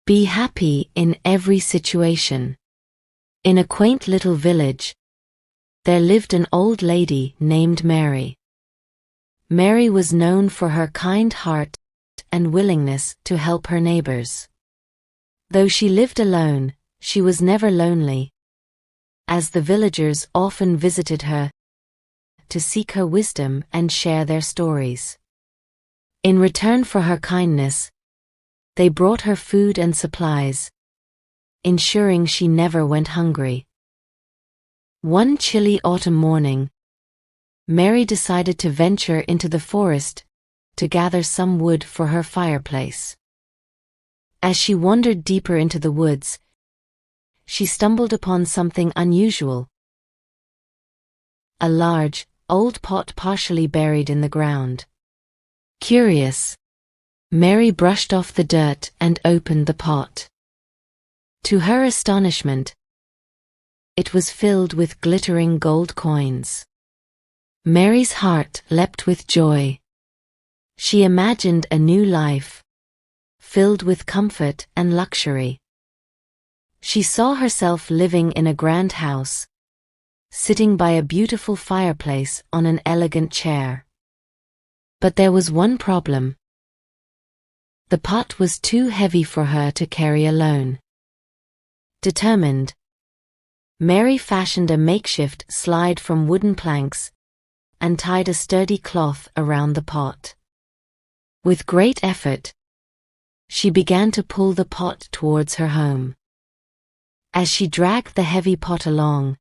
Be happy in every situation. In a quaint little village, there lived an old lady named Mary. Mary was known for her kind heart and willingness to help her neighbors. Though she lived alone, she was never lonely, as the villagers often visited her to seek her wisdom and share their stories. In return for her kindness, they brought her food and supplies, ensuring she never went hungry. One chilly autumn morning, Mary decided to venture into the forest to gather some wood for her fireplace. As she wandered deeper into the woods, she stumbled upon something unusual. A large, old pot partially buried in the ground. Curious, Mary brushed off the dirt and opened the pot. To her astonishment, it was filled with glittering gold coins. Mary's heart leapt with joy. She imagined a new life, filled with comfort and luxury. She saw herself living in a grand house, sitting by a beautiful fireplace on an elegant chair. But there was one problem. The pot was too heavy for her to carry alone. Determined, Mary fashioned a makeshift slide from wooden planks and tied a sturdy cloth around the pot. With great effort, she began to pull the pot towards her home. As she dragged the heavy pot along,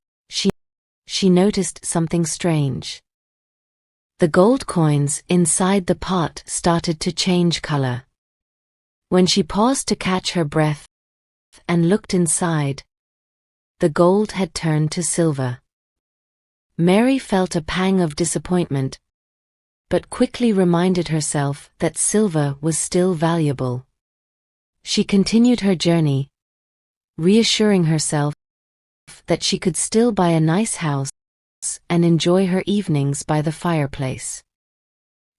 she noticed something strange. The gold coins inside the pot started to change color. When she paused to catch her breath and looked inside, the gold had turned to silver. Mary felt a pang of disappointment, but quickly reminded herself that silver was still valuable. She continued her journey, reassuring herself that she could still buy a nice house and enjoy her evenings by the fireplace.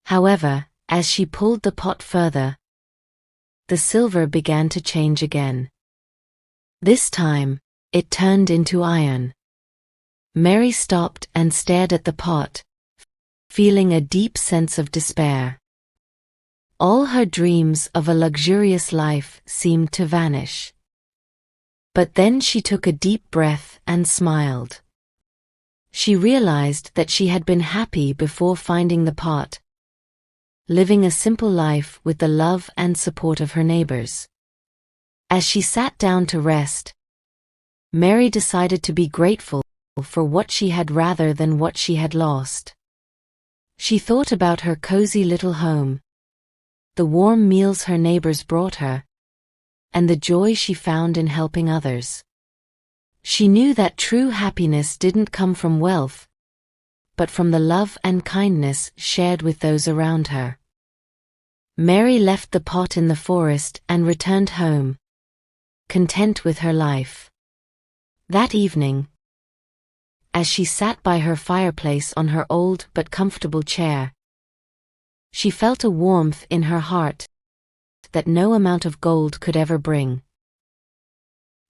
However, as she pulled the pot further, the silver began to change again. This time, it turned into iron. Mary stopped and stared at the pot, feeling a deep sense of despair. All her dreams of a luxurious life seemed to vanish. But then she took a deep breath and smiled. She realized that she had been happy before finding the pot, living a simple life with the love and support of her neighbors. As she sat down to rest, Mary decided to be grateful for what she had rather than what she had lost. She thought about her cozy little home, the warm meals her neighbors brought her, and the joy she found in helping others. She knew that true happiness didn't come from wealth, but from the love and kindness shared with those around her. Mary left the pot in the forest and returned home, content with her life. That evening, as she sat by her fireplace on her old but comfortable chair, she felt a warmth in her heart that no amount of gold could ever bring.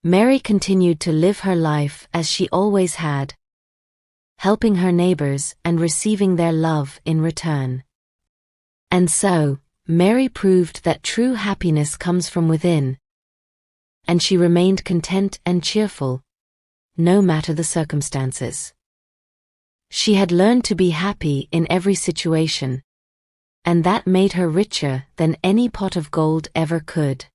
Mary continued to live her life as she always had, helping her neighbors and receiving their love in return. And so, Mary proved that true happiness comes from within, and she remained content and cheerful, no matter the circumstances. She had learned to be happy in every situation, and that made her richer than any pot of gold ever could.